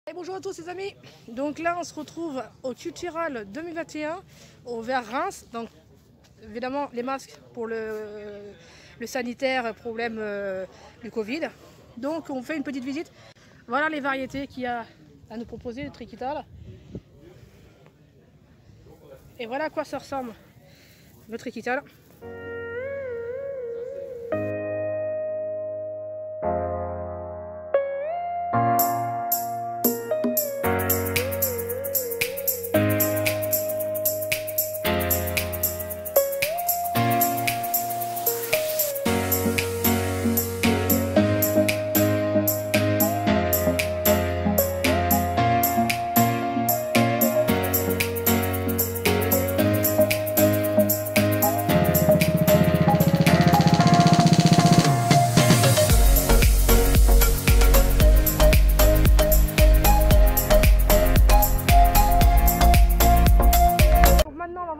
Et bonjour à tous les amis, donc là on se retrouve au Cultural 2021 au Vers Reims, donc évidemment les masques pour le sanitaire, problème du Covid, donc on fait une petite visite. Voilà les variétés qu'il y a à nous proposer, le triquital. Et voilà à quoi ça ressemble le triquital.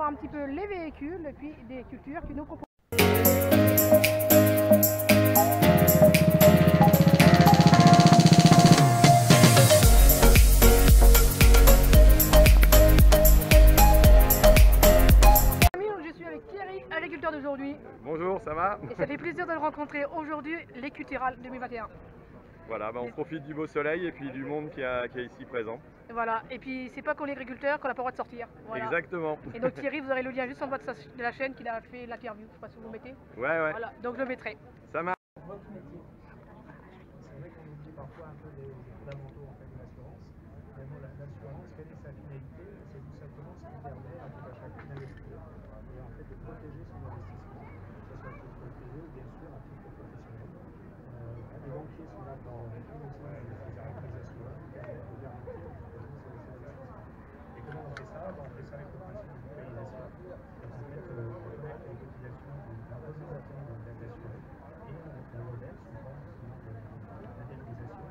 Un petit peu les véhicules et puis des cultures qui nous proposent. Je suis avec Thierry, agriculteur d'aujourd'hui. Bonjour, ça va? Et ça fait plaisir de le rencontrer aujourd'hui, les Cultural 2021. Voilà, on profite du beau soleil et puis du monde qui est ici présent. Voilà, et puis c'est pas qu'on est agriculteur qu'on n'a pas le droit de sortir. Voilà. Exactement. Et donc Thierry, vous aurez le lien juste en bas de la chaîne qu'il a fait l'interview. Je sais pas si vous le mettez. Ouais. Voilà, donc je le mettrai. Ça marche. Votre métier. C'est vrai qu'on oublie parfois un peu les fondamentaux en fait, de l'assurance. Vraiment, l'assurance, quelle est sa finalité? C'est tout simplement ce qui permet à tout à chacun d'investir et en fait de protéger son investissement, que ce soit à titre privé ou bien sûr à titre professionnel. Les banquiers sont là dans tous les sens des caractérisations qui permettent de garantir ces investissements. Et comment on fait ça? On fait ça avec le principe de mutualisation. Donc en fait, on connecte les cotisations d'un utilisateur de l'assuré et un modèle sous forme d'indemnisation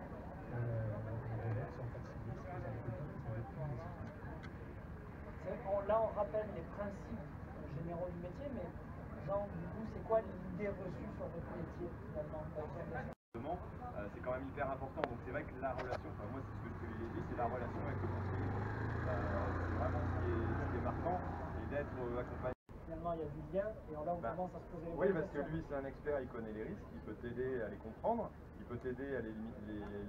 reverse en cas de sinistre aux agriculteurs qui sont victimes des situations. Là, on rappelle les principes généraux du métier, mais Jean, du coup, c'est quoi l'idée reçue sur votre métier finalement? C'est quand même hyper important, donc c'est vrai que la relation, enfin moi c'est ce que je privilégie, c'est la relation avec le conseiller. C'est vraiment ce qui est marquant et d'être accompagné. Finalement, il y a du lien et là on commence à se poser les questions. Oui, parce que lui c'est un expert, il connaît les risques, il peut t'aider à les comprendre, il peut t'aider à les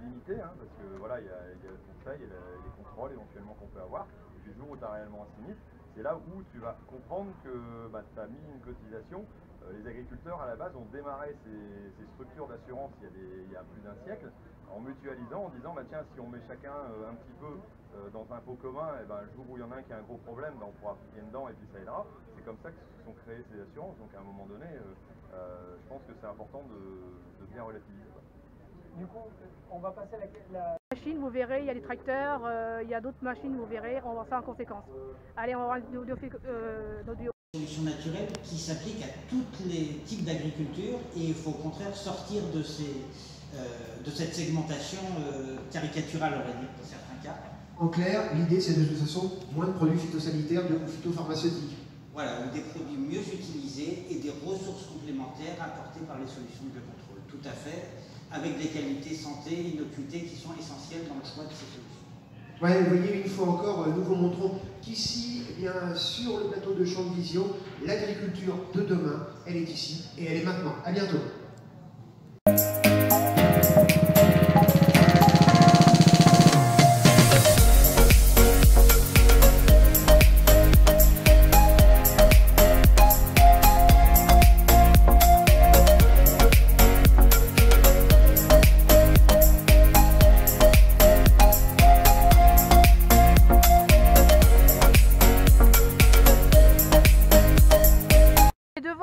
limiter, hein, parce que voilà, il y a le conseil et les contrôles éventuellement qu'on peut avoir. Et puis le jour où tu as réellement un sinistre, c'est là où tu vas comprendre que tu as mis une cotisation. Les agriculteurs à la base ont démarré ces structures d'assurance il y a plus d'un siècle en mutualisant, en disant tiens, si on met chacun un petit peu dans un pot commun, et le jour où il y en a un qui a un gros problème, on pourra appliquer dedans et puis ça aidera. C'est comme ça que se sont créées ces assurances, donc à un moment donné je pense que c'est important de bien relativiser. Du coup, on va passer à la Machine, vous verrez, il y a des tracteurs, il y a d'autres machines, vous verrez, on va voir ça en conséquence. Allez, on va voir nos duos. Solution naturelle qui s'applique à tous les types d'agriculture et il faut au contraire sortir de cette segmentation caricaturale, on va dire, dans certains cas. En clair, l'idée c'est de toute façon moins de produits phytosanitaires ou phytopharmaceutiques. Voilà, ou des produits mieux utilisés et des ressources complémentaires apportées par les solutions de biocontrôle. Tout à fait, avec des qualités santé et innocuité qui sont essentielles dans le choix de ces solutions. Ouais, vous voyez, une fois encore, nous vous montrons qu'ici, eh bien, sur le plateau de Champ de Vision, l'agriculture de demain, elle est ici et elle est maintenant. À bientôt.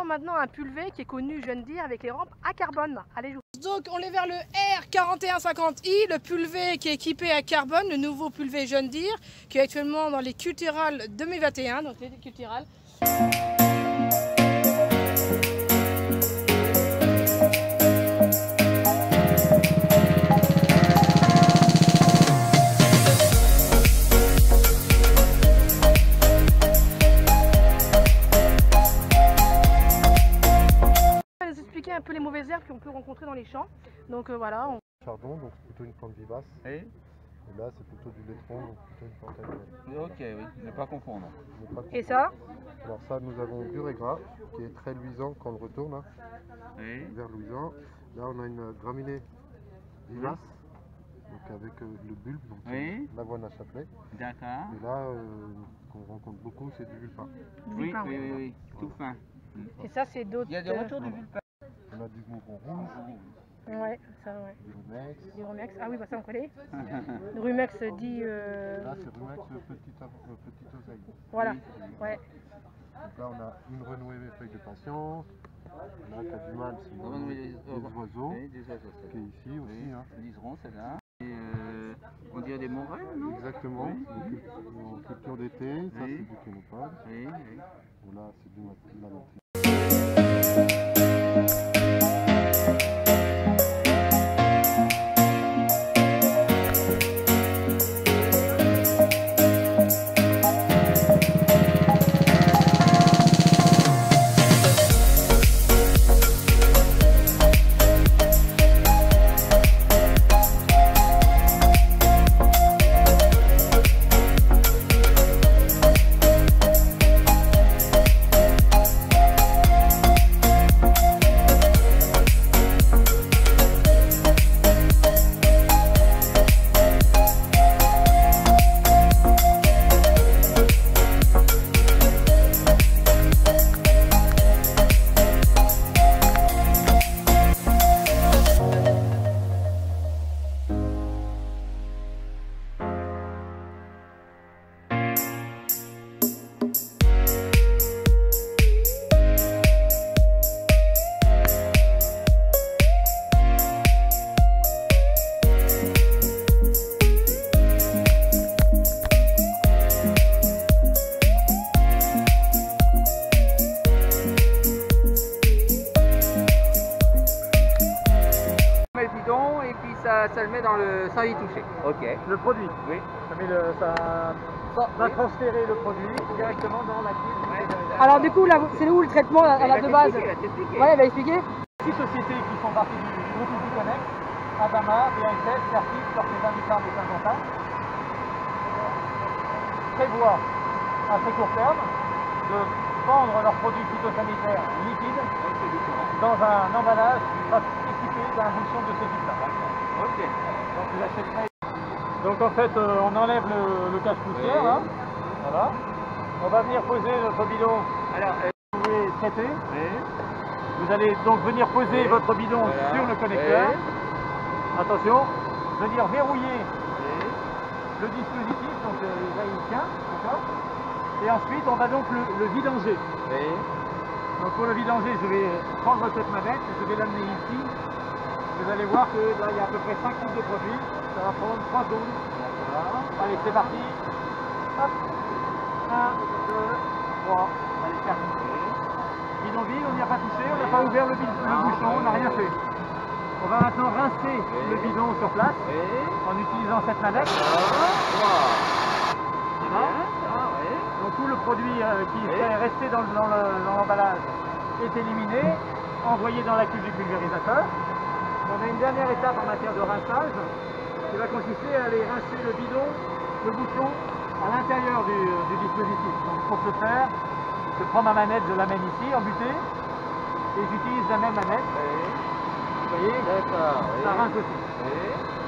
Maintenant un pulvé qui est connu John Deere avec les rampes à carbone. Allez, donc on est vers le R4150i, le pulvé qui est équipé à carbone, le nouveau pulvé John Deere qui est actuellement dans les Cultural 2021, donc les Cultural. Un peu les mauvaises herbes qu'on peut rencontrer dans les champs. Donc voilà. Chardon, donc plutôt une plante vivace. Et Et là, c'est plutôt du laitron, donc plutôt une plante annuelle. Ok, oui, ne pas confondre. Et ça? Alors ça, nous avons Dur et Gras, qui est très luisant quand on le retourne, hein, Oui. vert luisant. Là, on a une graminée vivace, donc avec le bulbe, donc Oui. l'avoine à chapelet. D'accord. Et là, qu'on rencontre beaucoup, c'est du vulpin. Oui, oui, oui, oui, tout fin. Et ça, c'est d'autres. Il y a des retours de vulpin. On a du mouron rouge, Ouais, ça, ouais. du rumex. Du rumex. Ah oui, bah ça on connaît. Le rumex dit. Là, c'est rumex petit oseille. Voilà. Oui. Ouais. Donc là, on a une renouée feuille de patience. Là, qui a du mal, c'est des oiseaux, Oui, des oiseaux, c'est qui est ici aussi. oui. Hein. Liseron, celle-là. Et on dirait des morels, non? Exactement, Oui. en culture d'été, ça Oui. c'est du kénopode. Oui, oui. Là, c'est du malatri. Ça le met dans le sans y toucher. Ok. Le produit. Oui. Ça va transférer le produit directement dans la cuve. Alors du coup, là, c'est où le traitement à la de base? Ouais, il va expliquer. 6 sociétés qui font partie du groupe EasyConnect, Adama, BASF, Certif, Corteva, Micard et Saint-Quentin, prévoient à très court terme de vendre leurs produits phytosanitaires liquides dans un emballage équipé d'un bouchon de ce type-là. Ok. Donc vous achèterez. Donc en fait, on enlève le cache-poussière, Oui. là. Voilà. On va venir poser notre bidon. Alors, Vous pouvez traiter. oui. Vous allez donc venir poser Oui. votre bidon Voilà. sur le connecteur. Oui. Attention, venir verrouiller Oui. le dispositif, donc là il tient, d'accord. Et ensuite on va donc le vidanger. Oui. Donc pour le vidanger, je vais prendre cette manette, je vais l'amener ici. Vous allez voir que là il y a à peu près 5 litres de produit. Ça va prendre 3 secondes. D'accord. Allez, c'est parti. Hop. 1, 2, 3. Allez, terminé. Bidon vide, on n'y a pas touché, on n'a pas ouvert le bouchon, on n'a rien fait. On va maintenant rincer le bidon sur place Oui. en utilisant cette manette. Voilà. Donc tout le produit qui serait resté dans l'emballage est éliminé, envoyé dans la cuve du pulvérisateur. On a une dernière étape en matière de rinçage qui va consister à aller rincer le bidon, le bouchon à l'intérieur du dispositif. Donc pour ce faire, je prends ma manette, je l'amène ici en butée et j'utilise la même manette. Vous voyez, D'accord. ça rince aussi.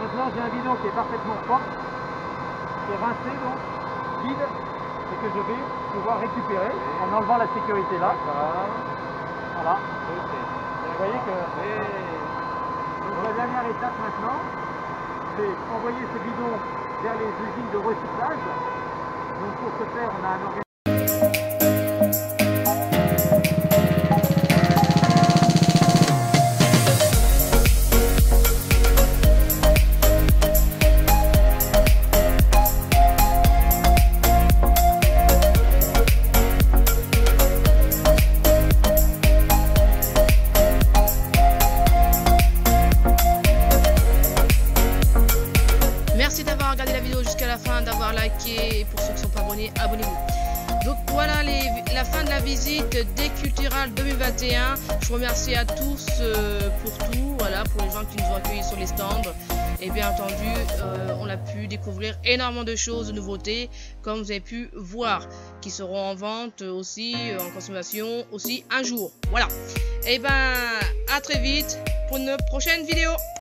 Maintenant j'ai un bidon qui est parfaitement propre, qui est rincé donc, vide, et que je vais pouvoir récupérer en enlevant la sécurité là. Voilà. Vous voyez que donc, la dernière étape maintenant, c'est envoyer ce bidon vers les usines de recyclage. Donc pour ce faire, on a un organisme. Merci d'avoir regardé la vidéo jusqu'à la fin, d'avoir liké, et pour ceux qui ne sont pas abonnés, abonnez-vous. Donc voilà la fin de la visite des Culturales 2021. Je vous remercie à tous pour tout, voilà, pour les gens qui nous ont accueillis sur les stands. Et bien entendu, on a pu découvrir énormément de choses, de nouveautés, comme vous avez pu voir, qui seront en vente aussi, en consommation aussi un jour. Voilà. Et ben à très vite pour une prochaine vidéo.